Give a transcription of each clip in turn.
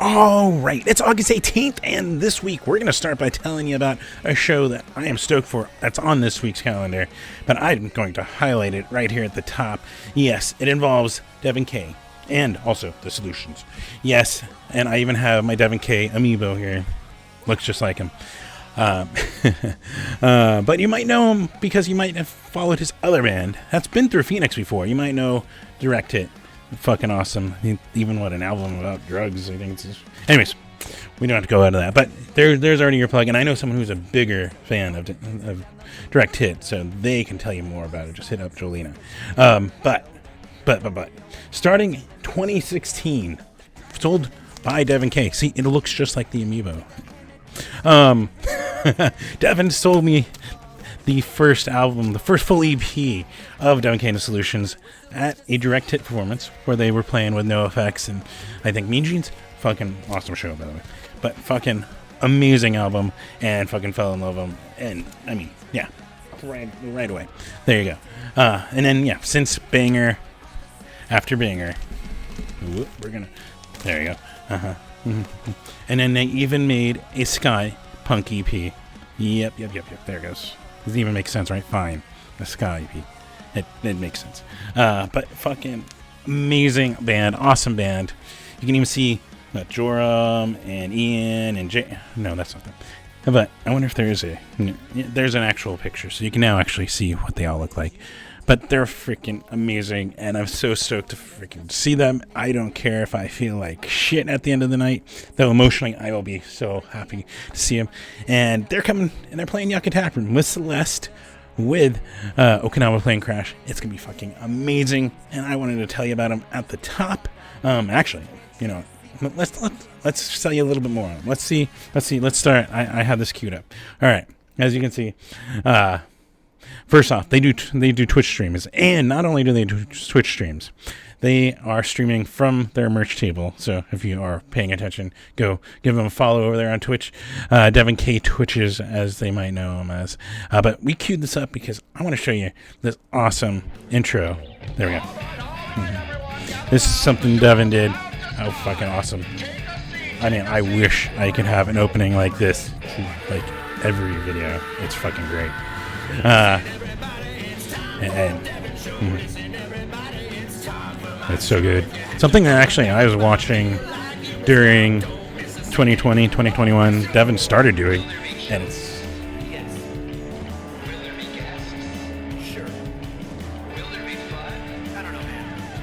All right, it's August 18th, and this week we're going to start by telling you about a show that I am stoked for that's on this week's calendar, but I'm going to highlight it right here at the top. Yes, it involves Devin K and also the Solutions. Yes, and I even have my Devin K amiibo here. Looks just like him. But you might know him because you might have followed his other band that's been through Phoenix before. You might know Direct Hit. Fucking awesome. Even an album about drugs, I think. Anyways, we don't have to go into that. But there's already your plug, and I know someone who's a bigger fan of Direct Hit, so they can tell you more about it. Just hit up Jolena. But starting 2016, sold by Devin K. See, it looks just like the amiibo. Devin sold me the first album, the first full EP of Devin K and the Solutions at a Direct Hit performance where they were playing with No Effects and I think Mean Jeans. Fucking awesome show, by the way. But fucking amazing album, and fucking fell in love with them. And I mean, yeah, right away. There you go. And then yeah, since banger after banger, there you go. And then they even made a Sky Punk EP. Yep. There it goes. Doesn't even make sense, right? Fine. A Sky EP. It makes sense. But fucking amazing band. Awesome band. You can even see Joram and Ian and Jay. No, that's not them. But I wonder if there's an actual picture, so you can now actually see what they all look like. But they're freaking amazing, and I'm so stoked to freaking see them. I don't care if I feel like shit at the end of the night, though emotionally I will be so happy to see them. And they're coming, and they're playing Yucca Tap Room with Celeste, with Okinawa Plane Crash. It's going to be fucking amazing, and I wanted to tell you about them at the top. Actually, you know, let's tell you a little bit more. Let's see. Let's start. I have this queued up. All right, as you can see, first off, they do Twitch streams, and not only do they do Twitch streams, they are streaming from their merch table. So if you are paying attention, go give them a follow over there on Twitch. Devin K Twitches, as they might know him as. But we queued this up because I want to show you this awesome intro. There we go. This is something Devin did. Oh, fucking awesome. I mean, I wish I could have an opening like this, like every video. It's fucking great. It's so good. Something that actually I was watching during 2020, 2021, Devin started doing, and it's...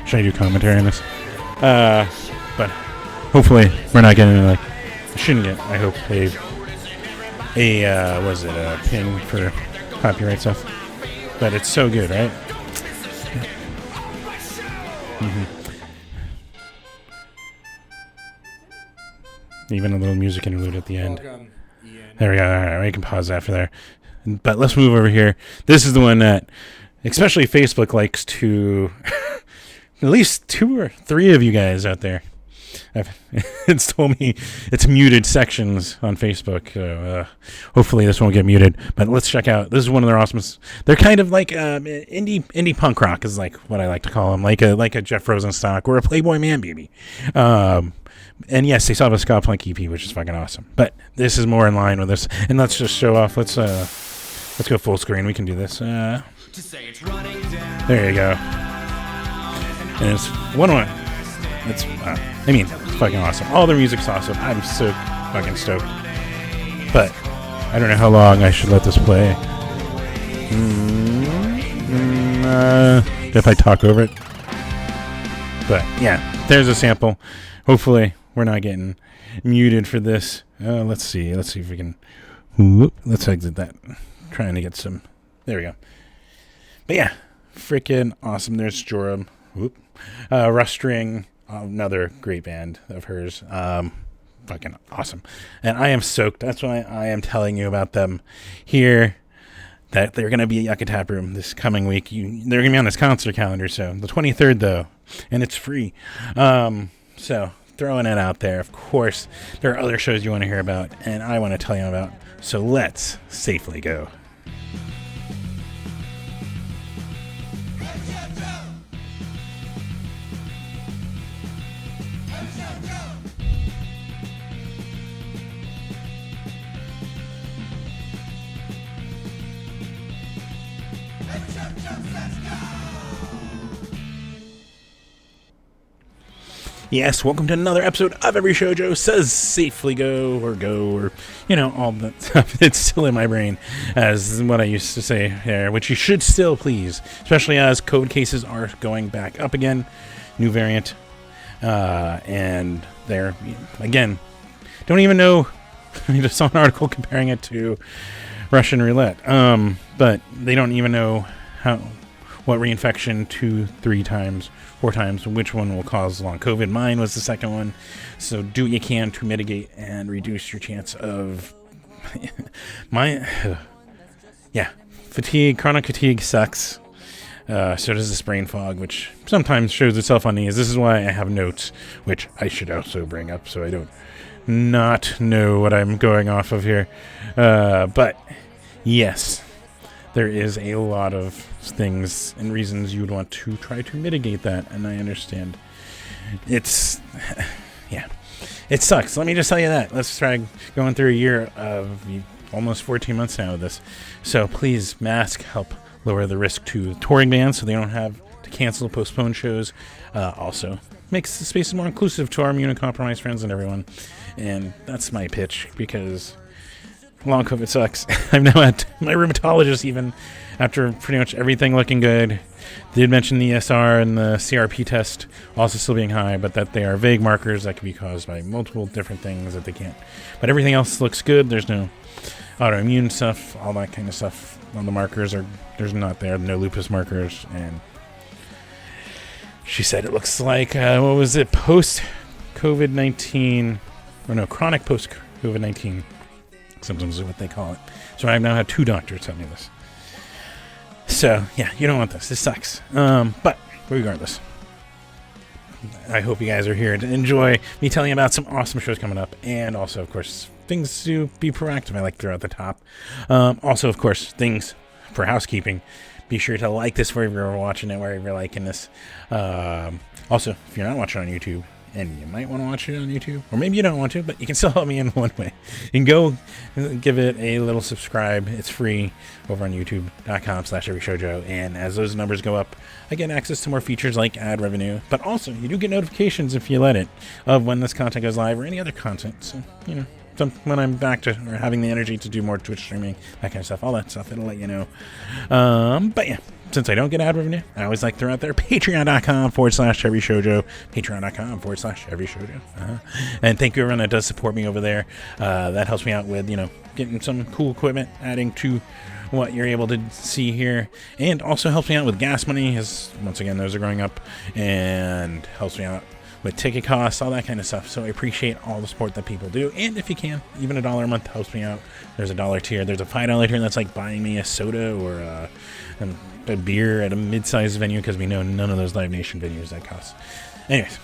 Should I do commentary on this? But hopefully we're not getting like... Shouldn't get, I hope, a pin for copyright stuff. But it's so good, right? Even a little music interlude at the end. There we go. All right, we can pause that for there. But let's move over here. This is the one that, especially Facebook, likes to... at least 2 or 3 of you guys out there. It's told me it's muted sections on Facebook. Hopefully this won't get muted. But let's check out. This is one of their awesome. They're kind of like indie punk rock is like what I like to call them, like a Jeff Rosenstock or a Playboy Man Baby. And yes, they still have a ska punk EP, which is fucking awesome. But this is more in line with this. And let's just show off. Let's go full screen. We can do this. There you go. And it's one. It's fucking awesome. All their music's awesome. I'm so fucking stoked. But I don't know how long I should let this play. If I talk over it. But yeah, there's a sample. Hopefully we're not getting muted for this. Let's see if we can. Let's exit that. Trying to get some. There we go. But yeah, freaking awesome. There's Joram. Rustring. Another great band of hers. Fucking awesome. And I am stoked. That's why I am telling you about them here. That they're going to be at Yucca Tap Room this coming week. They're going to be on this concert calendar. So the 23rd, though. And it's free. So throwing it out there. Of course, there are other shows you want to hear about. And I want to tell you about. So let's safely go. Yes, welcome to another episode of Every Shoujo Says Safely Go, or, all that stuff. It's still in my brain as what I used to say there, which you should still please, especially as COVID cases are going back up again. New variant. And they're, again, don't even know. I just saw an article comparing it to Russian roulette. But they don't even know what reinfection 2, 3 times, 4 times, which one will cause long COVID. Mine was the second one. So do what you can to mitigate and reduce your chance of fatigue. Chronic fatigue sucks. So does this brain fog, which sometimes shows itself on these. This is why I have notes, which I should also bring up so I don't not know what I'm going off of here. But yes, there is a lot of things and reasons you would want to try to mitigate that, and I understand. It sucks. Let me just tell you that. Let's try going through a year of almost 14 months now of this. So please, mask, help lower the risk to touring bands so they don't have to cancel, postpone shows. Also, makes the spaces more inclusive to our immunocompromised friends and everyone. And that's my pitch, because long COVID sucks. I've now had my rheumatologist, even after pretty much everything looking good, did mention the ESR and the CRP test also still being high, but that they are vague markers that can be caused by multiple different things that they can't. But everything else looks good. There's no autoimmune stuff, all that kind of stuff. All the markers there's not there, no lupus markers. And she said it looks like, post-COVID-19, or no, chronic post-COVID-19 symptoms is what they call it. So I've now had 2 doctors tell me this. So, yeah, you don't want this. This sucks. But regardless, I hope you guys are here to enjoy me telling you about some awesome shows coming up. And also, of course, things to be proactive. I like to throw at the top. Also, of course, things for housekeeping. Be sure to like this wherever you're watching it, wherever you're liking this. Also, if you're not watching on YouTube, and you might want to watch it on YouTube, or maybe you don't want to, but you can still help me in one way. You can go give it a little subscribe. It's free over on youtube.com/everyshoujo. And as those numbers go up, I get access to more features like ad revenue, but also you do get notifications if you let it of when this content goes live or any other content. So, when I'm back to or having the energy to do more Twitch streaming, that kind of stuff, all that stuff, it'll let you know. But yeah. Since I don't get ad revenue, I always like to throw out there patreon.com/everyshoujo, patreon.com/everyshoujo. And thank you everyone that does support me over there. That helps me out with, getting some cool equipment, adding to what you're able to see here, and also helps me out with gas money, as once again, those are going up, and helps me out with ticket costs, all that kind of stuff. So I appreciate all the support that people do. And if you can, even $1 a month helps me out. There's a $1 tier. There's a $5 tier that's like buying me a soda or a beer at a mid-sized venue, because we know none of those Live Nation venues that cost. Anyways,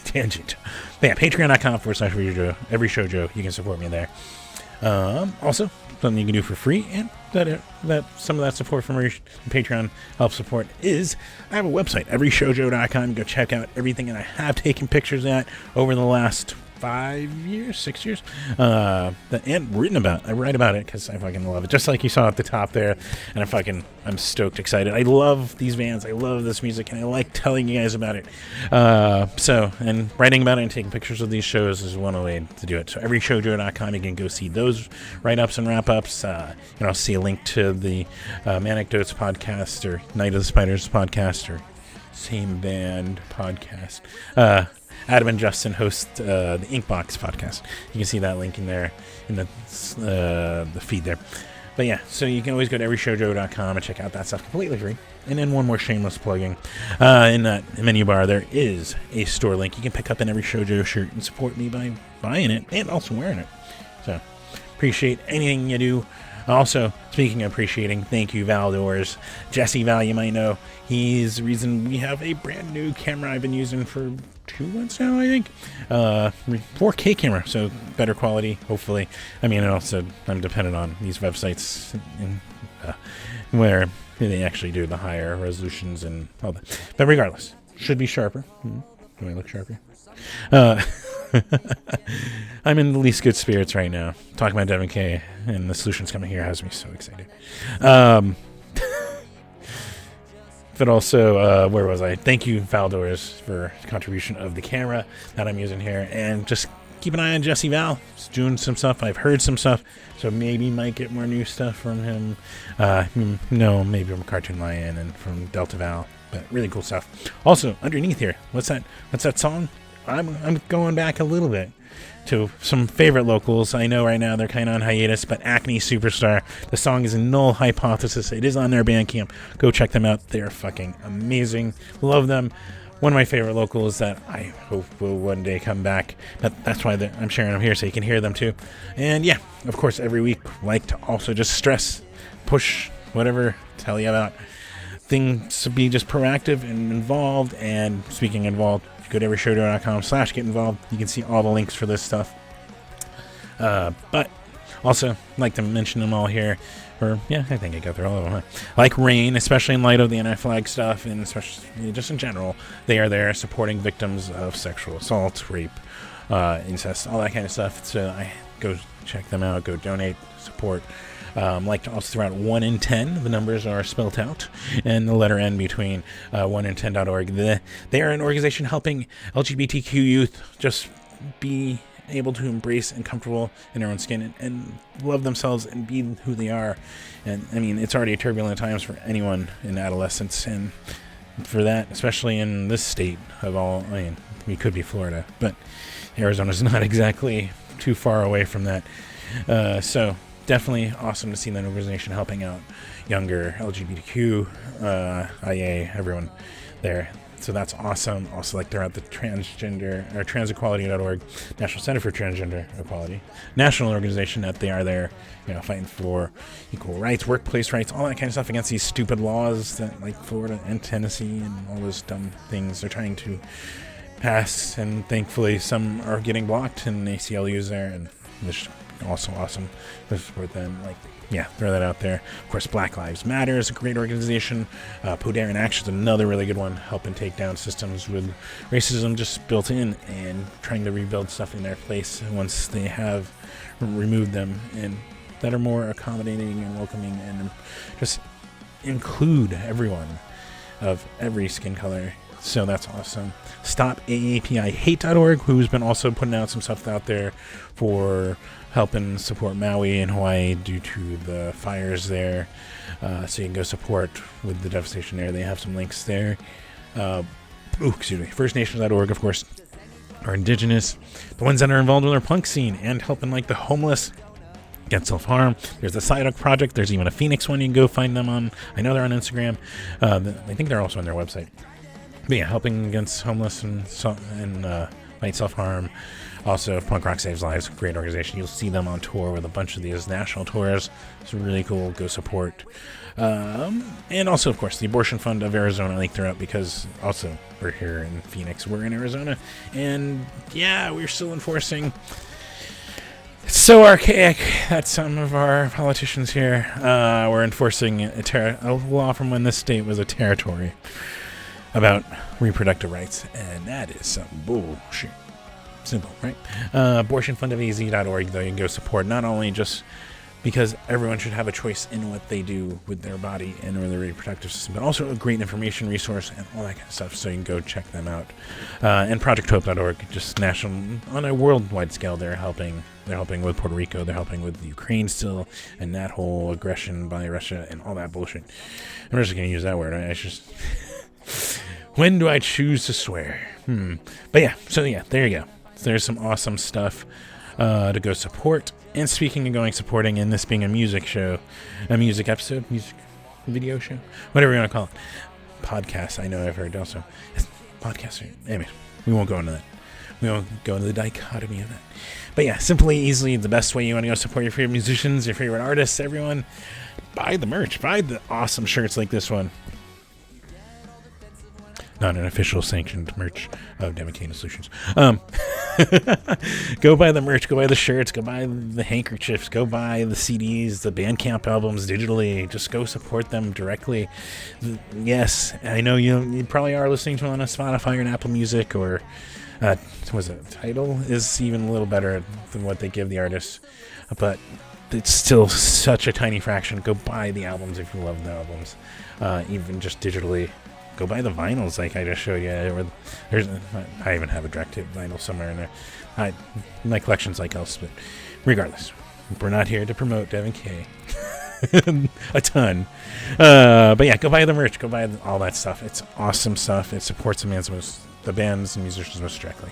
tangent. But yeah, patreon.com/every shoujo. You can support me there. Also, something you can do for free, and that some of that support from Patreon helps support is I have a website, everyshoujo.com. Go check out everything that I have taken pictures at over the last 6 years, and written about. I write about it because I fucking love it, just like you saw at the top there. And I'm stoked, excited. I love these bands, I love this music, and I like telling you guys about it. And writing about it and taking pictures of these shows is one way to do it. So everyshoujo.com, you can go see those write-ups and wrap-ups. I'll see a link to the Anecdotes podcast, or Night of the Spiders podcast, or Same Band podcast. Adam and Justin host the Inkbox podcast. You can see that link in there in the feed there. But yeah, so you can always go to everyshoujo.com and check out that stuff completely free. And then one more shameless plugging. In that menu bar, there is a store link. You can pick up an Every Shoujo shirt and support me by buying it and also wearing it. So appreciate anything you do. Also, speaking of appreciating, thank you, Valdors. Jesse Val, you might know. He's the reason we have a brand new camera I've been using for 2 months now, I think. 4K camera, so better quality, hopefully. I mean, and also, I'm dependent on these websites where they actually do the higher resolutions and all that. But regardless, should be sharper. Do I look sharper? I'm in the least good spirits right now. Talking about Devin K and the solutions coming here has me so excited. But also, where was I? Thank you, Valdors, for the contribution of the camera that I'm using here. And just keep an eye on Jesse Val. He's doing some stuff. I've heard some stuff. So maybe might get more new stuff from him. No, maybe from Cartoon Lion and from Delta Val. But really cool stuff. Also, underneath here, what's that song? I'm going back a little bit to some favorite locals. I know right now they're kind of on hiatus, but Acne Superstar. The song is Null Hypothesis. It is on their Bandcamp. Go check them out. They're fucking amazing. Love them. One of my favorite locals that I hope will one day come back. But that's why I'm sharing them here so you can hear them too. And yeah, of course, every week, like to also just stress, push, whatever, tell you about things to be just proactive and involved. And speaking involved, go to everyshow.com/get involved. You can see all the links for this stuff. But also, like to mention them all here. Or, yeah, I think I got through all of them. Huh? Like Rain, especially in light of the anti-flag stuff, and especially just in general, they are there supporting victims of sexual assault, rape, incest, all that kind of stuff. So go check them out, go donate, support. Like to also throw out 1 in 10. The numbers are spelled out, and the letter N between 1in10.org. They are an organization helping LGBTQ youth just be able to embrace and comfortable in their own skin and love themselves and be who they are. And I mean, it's already turbulent times for anyone in adolescence, and for that, especially in this state of all, I mean, we could be Florida, but Arizona's not exactly too far away from that. So definitely awesome to see that organization helping out younger LGBTQ, IA, everyone there. So that's awesome. Also, like, they're at the transequality.org, National Center for Transgender Equality, national organization that they are there, fighting for equal rights, workplace rights, all that kind of stuff against these stupid laws that, like, Florida and Tennessee and all those dumb things they're trying to pass. And thankfully, some are getting blocked, and ACLU's there, and this also awesome to support them. Like, yeah, throw that out there. Of course, Black Lives Matter is a great organization. Poder in Action is another really good one, helping take down systems with racism just built in and trying to rebuild stuff in their place once they have removed them, and that are more accommodating and welcoming and just include everyone of every skin color. So that's awesome. StopAAPIHate.org, who's been also putting out some stuff out there for helping support Maui and Hawaii due to the fires there. So you can go support with the devastation there. They have some links there. FirstNations.org, of course, are indigenous. The ones that are involved with our punk scene and helping, like, the homeless get self-harm. There's the Psyduck Project. There's even a Phoenix one you can go find them on. I know they're on Instagram. I think they're also on their website. But yeah, helping against homeless and fight self-harm. Also, Punk Rock Saves Lives, great organization. You'll see them on tour with a bunch of these national tours. It's really cool. Go support. And also, of course, the Abortion Fund of Arizona. I think they're up because also we're here in Phoenix. We're in Arizona. And yeah, we're still enforcing. It's so archaic that some of our politicians here were enforcing a law from when this state was a territory about reproductive rights, and that is some bullshit. Simple, right? Abortionfundofaz.org, though, you can go support, not only just because everyone should have a choice in what they do with their body and or their reproductive system, but also a great information resource and all that kind of stuff, so you can go check them out. And ProjectHope.org, just national, on a worldwide scale, they're helping with Puerto Rico, they're helping with Ukraine still, and that whole aggression by Russia and all that bullshit. I'm just going to use that word. I just... When do I choose to swear? But yeah, so yeah, there you go. So there's some awesome stuff to go support. And speaking of going supporting, and this being a music show, a music episode, music video show, whatever you want to call it, podcast, I know I've heard also. It's podcast. Anyway, we won't go into that. We won't go into the dichotomy of that. But yeah, simply, easily, the best way you want to go support your favorite musicians, your favorite artists, everyone, buy the merch. Buy the awesome shirts like this one. Not an official sanctioned merch of Demicana Solutions. Go buy the merch, go buy the shirts, go buy the handkerchiefs, go buy the CDs, the Bandcamp albums digitally. Just go support them directly. Yes, I know you probably are listening to them on a Spotify or an Apple Music, or was it Tidal is even a little better than what they give the artists, but it's still such a tiny fraction. Go buy the albums if you love the albums, even just digitally. go buy the vinyls like I just showed you. I even have a direct hit vinyl somewhere in there. My collection's like else, but regardless, we're not here to promote Devin K. a ton. But yeah, go buy the merch. Go buy all that stuff. It's awesome stuff. It supports the bands and musicians most directly.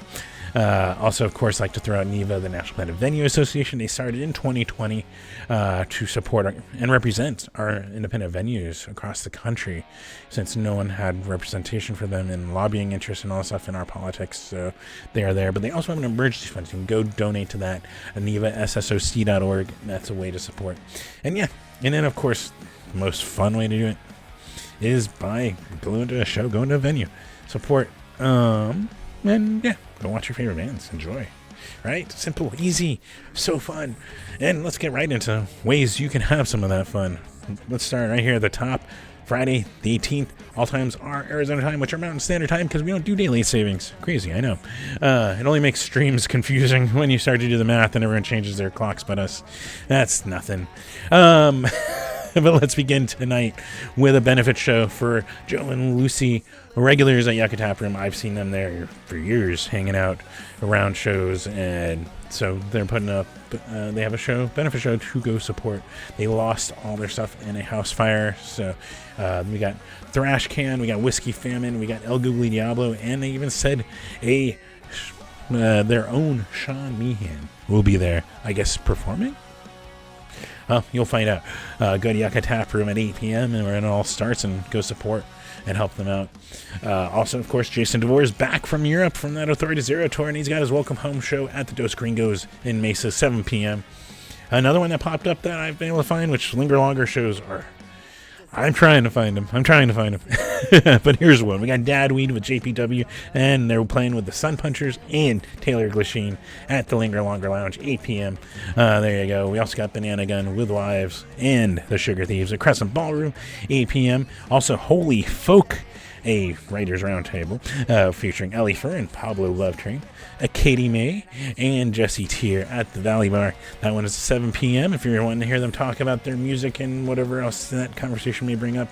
Also, of course, like to throw out NEVA, the National Independent Venue Association. They started in 2020 to support and represent our independent venues across the country, since no one had representation for them in lobbying interests and all that stuff in our politics. So they are there. But they also have an emergency fund. You can go donate to that at NEVASSOC.org. That's a way to support. And yeah, and then, of course, the most fun way to do it is by going to a show, going to a venue. Support. And yeah, go watch your favorite bands. Enjoy. Right? Simple, easy, so fun. And let's get right into ways you can have some of that fun. Let's start right here at the top. Friday, the 18th. All times are Arizona time, which are Mountain Standard Time, because we don't do daylight savings. Crazy, I know. It only makes streams confusing when you start to do the math and everyone changes their clocks but us. That's nothing. But let's begin tonight with a benefit show for Joe and Lucy, regulars at Yucca Tap Room. I've seen them there for years, hanging out around shows, and so they're putting up. They have a benefit show to go support. They lost all their stuff in a house fire, so we got Thrash Can, we got Whiskey Famine, we got El Googly Diablo, and they even said their own Sean Meehan will be there, I guess, performing. You'll find out. Go to Yucca Tap Room at 8 p.m. and when it all starts, and go support and help them out. Also, of course, Jason DeVore is back from Europe from that Authority Zero tour, and he's got his welcome home show at the Dos Gringos in Mesa, 7 p.m. Another one that popped up that I've been able to find, which Linger Longer shows are... I'm trying to find them. But here's one. We got Dadweed with JPW, and they're playing with the Sun Punchers and Taylor Glasheen at the Linger Longer Lounge, 8 p.m. There you go. We also got Banana Gun with Wives and the Sugar Thieves at Crescent Ballroom, 8 p.m. Also, Holy Folk, a writer's roundtable featuring Ellie Fur and Pablo Lovetrain, Katie May, and Jesse Tier at the Valley Bar. That one is 7 p.m. if you're wanting to hear them talk about their music and whatever else that conversation may bring up.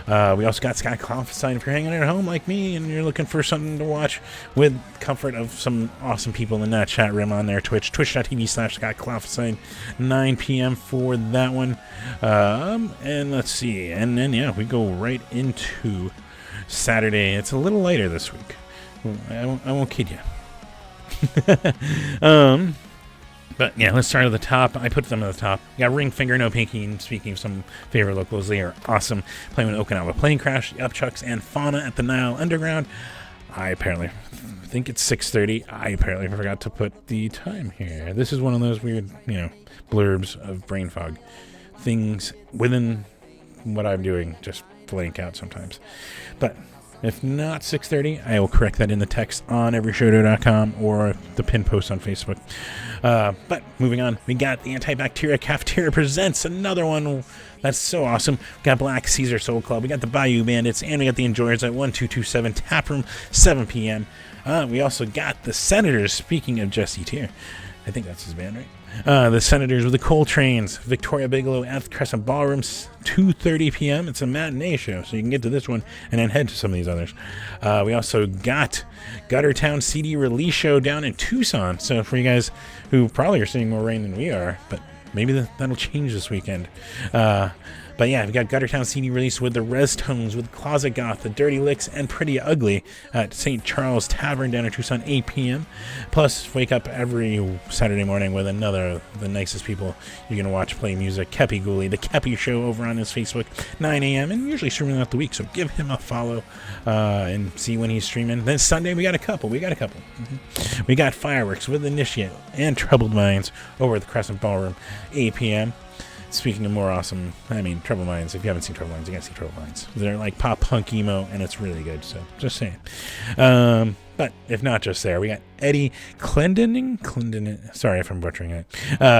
We also got Scott Clofstein if you're hanging at home like me and you're looking for something to watch with comfort of some awesome people in that chat room on their twitch.tv/Scott Clofstein, 9 p.m. for that one. And let's see. And then, yeah, we go right into Saturday. It's a little later this week. I won't kid you. But yeah, let's start at the top. I put them at the top. You got Ring Finger No Pinky, and speaking of some favorite locals, they are awesome. Playing with Okinawa Plane Crash, the Upchucks, and Fauna at the Nile Underground. I apparently think it's 6:30. I apparently forgot to put the time here. This is one of those weird, blurbs of brain fog. Things within what I'm doing just blank out sometimes. But if not 6:30, I will correct that in the text on everyshodo.com or the pin post on Facebook. But moving on, we got the Antibacteria Cafeteria Presents, another one that's so awesome. We got Black Caesar Soul Club, we got the Bayou Bandits, and we got the Enjoyers at 1227 Taproom, 7 p.m. We also got the Senators, speaking of Jesse Tier. I think that's his band, right? The Senators with the Coltrane's, Victoria Bigelow at the Crescent Ballroom, 2:30 p.m. It's a matinee show, so you can get to this one and then head to some of these others. We also got Guttertown CD release show down in Tucson. So for you guys who probably are seeing more rain than we are, but maybe that'll change this weekend. But yeah, we got Guttertown CD release with the Res Tones, with Closet Goth, the Dirty Licks, and Pretty Ugly at St. Charles Tavern down in Tucson, 8 p.m. Plus, wake up every Saturday morning with another of the nicest people you're going to watch play music, Kepi Gooley, the Kepi Show over on his Facebook, 9 a.m., and usually streaming throughout the week, so give him a follow and see when he's streaming. Then Sunday, we got a couple. Mm-hmm. We got Fireworks with Initiate and Troubled Minds over at the Crescent Ballroom, 8 p.m. Speaking of more awesome, Troubled Minds. If you haven't seen Troubled Minds, you gotta see Troubled Minds. They're like pop punk emo, and it's really good. So just saying. But if not just there, we got Eddie Clendening. Sorry if I'm butchering it.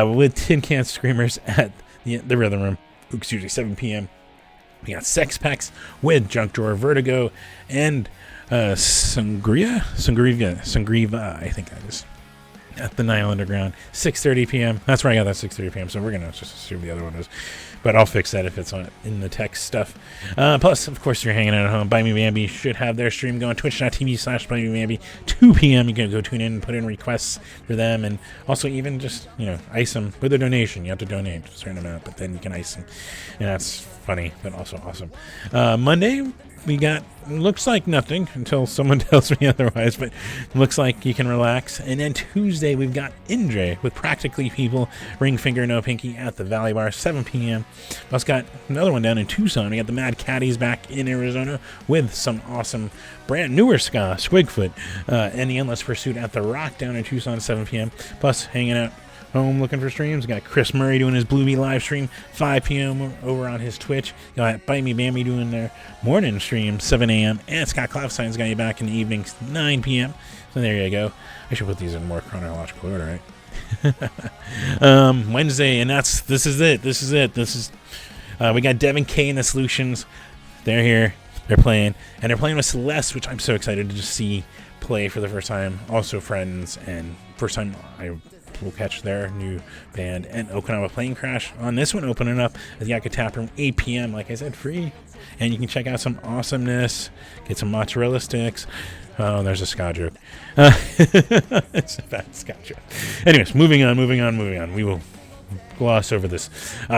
With Tin Can Screamers at the Rhythm Room. It's usually 7 p.m. We got Sex Packs with Junk Drawer Vertigo and Sangriva. I think that is. at the Nile Underground, 6:30 p.m. That's where I got that 6:30 p.m. So we're gonna just assume the other one is, but I'll fix that if it's on in the text stuff. Plus, of course, you're hanging out at home. Buy Me Bambi should have their stream going. Twitch.tv/Buy Me Bambi, 2 p.m. You can go tune in and put in requests for them, and also even just ice them with a donation. You have to donate a certain amount, but then you can ice them, and that's funny but also awesome. Monday, we got, looks like nothing until someone tells me otherwise, but looks like you can relax. And then Tuesday, we've got Indre with Practically People, Ring Finger No Pinky at the Valley Bar, 7 p.m. Also got another one down in Tucson. We got the Mad Caddies back in Arizona with some awesome brand newer ska, Squigfoot, and the Endless Pursuit at the Rock down in Tucson, 7 p.m. Plus, hanging out home looking for streams. We got Chris Murray doing his Bluebee live stream, 5 p.m. over on his Twitch. Got Bite Me Bambi doing their morning stream, 7 a.m. And Scott Clafsine's got you back in the evenings, 9 p.m. So there you go. I should put these in more chronological order, right? Wednesday, and this is it. We got Devin K and the Solutions. They're here. They're playing. And they're playing with Celeste, which I'm so excited to just see play for the first time. Also Friends, and first time I will catch their new band, and Okinawa Plane Crash on this one, opening up at the Yaka Tap Room, 8 p.m. Like I said, free, and you can check out some awesomeness, get some mozzarella sticks. Oh, there's a ska joke. It's a bad ska joke. Anyways, moving on. We will gloss over this.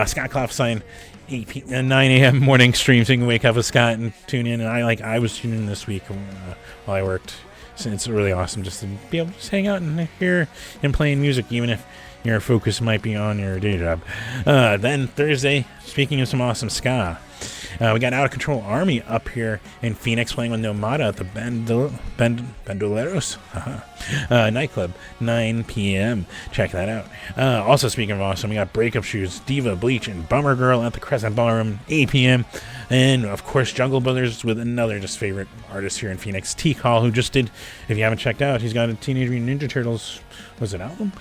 Scott Clafsine, 9 a.m. morning stream, so you can wake up with Scott and tune in. And I was tuning in this week while I worked. So it's really awesome just to be able to just hang out and hear him playing music, even if your focus might be on your day job. Then Thursday, speaking of some awesome ska, we got Out of Control Army up here in Phoenix playing with Nomada at the Bandoleros nightclub, 9 p.m. Check that out. Also, speaking of awesome, we got Breakup Shoes, Diva, Bleach, and Bummer Girl at the Crescent Ballroom, 8 p.m. And, of course, Jungle Brothers with another just favorite artist here in Phoenix, T-Call, who just did, if you haven't checked out, he's got a Teenage Mutant Ninja Turtles, was it album?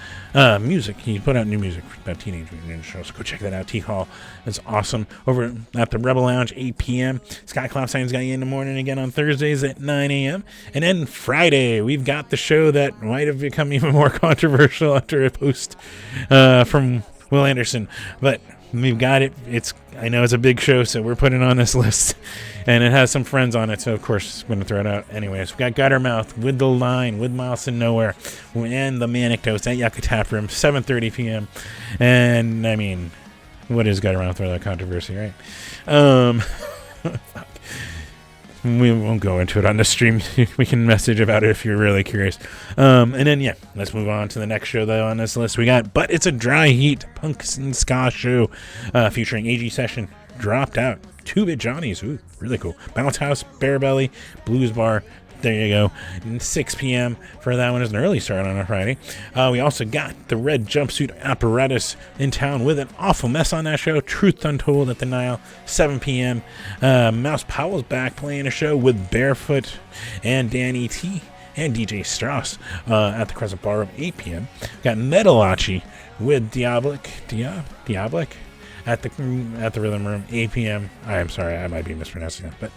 Music. He put out new music about Teenage Mutant Ninja Turtles. Go check that out. T-Call is awesome. Over at the Rebel Lounge, 8 p.m. Scott Clafsine's got you in the morning again on Thursdays at 9 a.m. And then Friday, we've got the show that might have become even more controversial after a post from Will Anderson. But we've got it. I know it's a big show, so we're putting it on this list. And it has some friends on it, so of course I'm going to throw it out. Anyways, we got Guttermouth with The Line, with Miles in Nowhere, and the Manic Toast at Yucca Tap Room, 7:30 p.m. And, I mean, what is Guttermouth without controversy, right? We won't go into it on the stream. We can message about it if you're really curious. And then, yeah, let's move on to the next show, though, on this list. We got But It's a Dry Heat Punk and Ska Show featuring AG Session, Dropped Out, 2-Bit Johnnies, ooh, really cool, Bounce House, Bear Belly, Blues Bar. There you go. 6 p.m. for that one is an early start on a Friday. We also got the Red Jumpsuit Apparatus in town with an awful mess on that show. Truth Untold at the Nile, 7 p.m. Mouse Powell's back playing a show with Barefoot and Danny T and DJ Strauss at the Crescent Ballroom, 8 p.m. Got Metalachi with Diabolic at the Rhythm Room, 8 p.m. I'm sorry, I might be mispronouncing that, but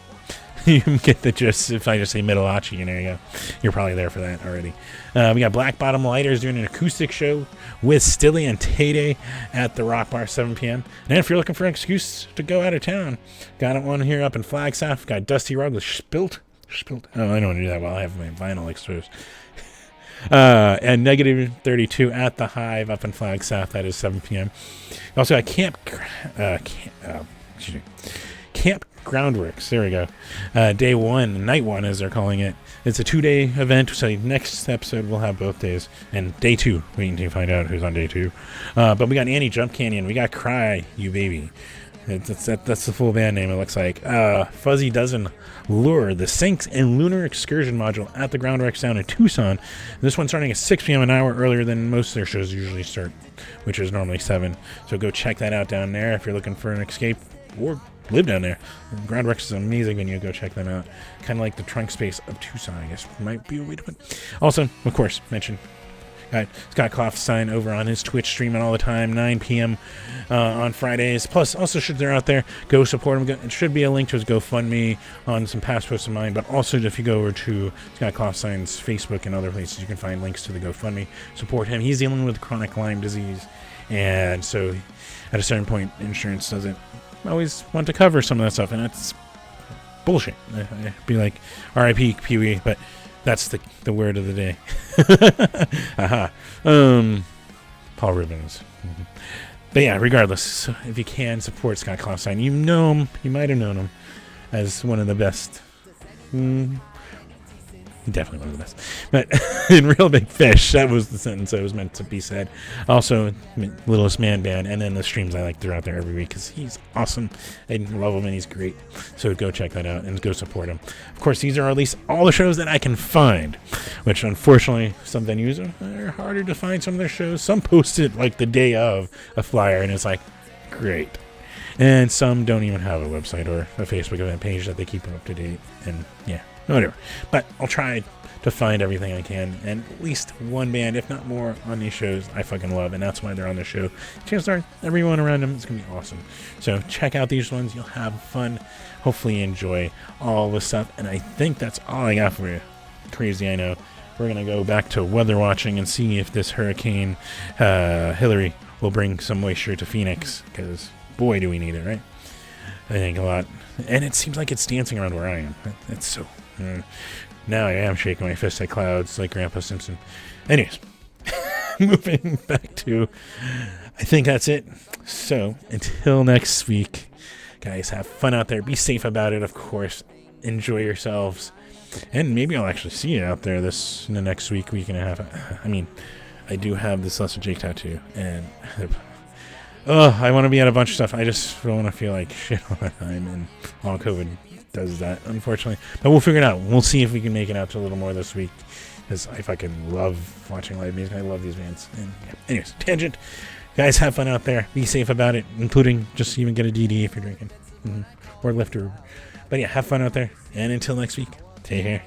you get the gist. If I just say Metalachi, there you go. You're probably there for that already. We got Black Bottom Lighters doing an acoustic show with Stilly and Tay at the Rock Bar, 7 p.m. And if you're looking for an excuse to go out of town, got one here up in Flagstaff. Got Dusty Rug with Spilt. Oh, I don't want to do that while I have my vinyl exposed. And Negative 32 at the Hive up in Flagstaff. That is 7 p.m. Also got Camp Groundworks. There we go. Day 1, night 1 as they're calling it. It's a 2-day event, so next episode we'll have both days. And day 2, waiting to find out who's on day 2. But we got Annie Jump Canyon. We got Cry, You Baby. That's the full band name, it looks like. Fuzzy Dozen Lure, the Sinks and Lunar Excursion module at the Groundworks down in Tucson. This one's starting at 6 p.m. an hour earlier than most of their shows usually start, which is normally 7. So go check that out down there if you're looking for an escape or live down there. Groundworks is an amazing venue. Go check them out. Kind of like the trunk space of Tucson, I guess might be a way to put it. Also, of course, mention Got Scott Kloffstein over on his Twitch streaming all the time, 9 p.m. On Fridays. Plus, also, should they're out there, go support him. It should be a link to his GoFundMe on some past posts of mine. But also, if you go over to Scott Kloffstein's Facebook and other places, you can find links to the GoFundMe. Support him. He's dealing with chronic Lyme disease. And so, at a certain point, insurance doesn't always want to cover some of that stuff. And that's bullshit. I'd be like, R.I.P. Pee-wee, but that's the word of the day. Aha. Paul Rubens. But yeah, regardless, if you can support Scott Kloffstein, you know him, you might have known him as one of the best. Definitely one of the best. But in Real Big Fish, that was the sentence that was meant to be said. Also, Littlest Man Band, and then the streams I like throughout there every week because he's awesome. I love him and he's great. So go check that out and go support him. Of course, these are at least all the shows that I can find, which unfortunately some venues are harder to find some of their shows. Some post it like the day of a flyer and it's like, great. And some don't even have a website or a Facebook event page that they keep up to date. And yeah. Whatever. But I'll try to find everything I can, and at least one band, if not more, on these shows I fucking love, and that's why they're on the show. Chances are everyone around them is going to be awesome. So check out these ones. You'll have fun. Hopefully you enjoy all the stuff, and I think that's all I got for you. Crazy, I know. We're going to go back to weather watching and see if this Hurricane Hillary will bring some moisture to Phoenix, because boy, do we need it, right? I think a lot. And it seems like it's dancing around where I am. It's so... Now I am shaking my fist at clouds like Grandpa Simpson. Anyways, moving back to, I think that's it. So until next week, guys, have fun out there. Be safe about it, of course. Enjoy yourselves. And maybe I'll actually see you out there in the next week and a half. I mean, I do have this Lesser Jake tattoo. And I want to be at a bunch of stuff. I just don't want to feel like shit all the time. And all COVID does that, unfortunately. But we'll figure it out. We'll see if we can make it out to a little more this week, because I fucking love watching live music. I love these bands. And yeah. Anyways, tangent. Guys, have fun out there. Be safe about it, including just even get a DD if you're drinking. Or Lyft or... But yeah, have fun out there. And until next week, take care.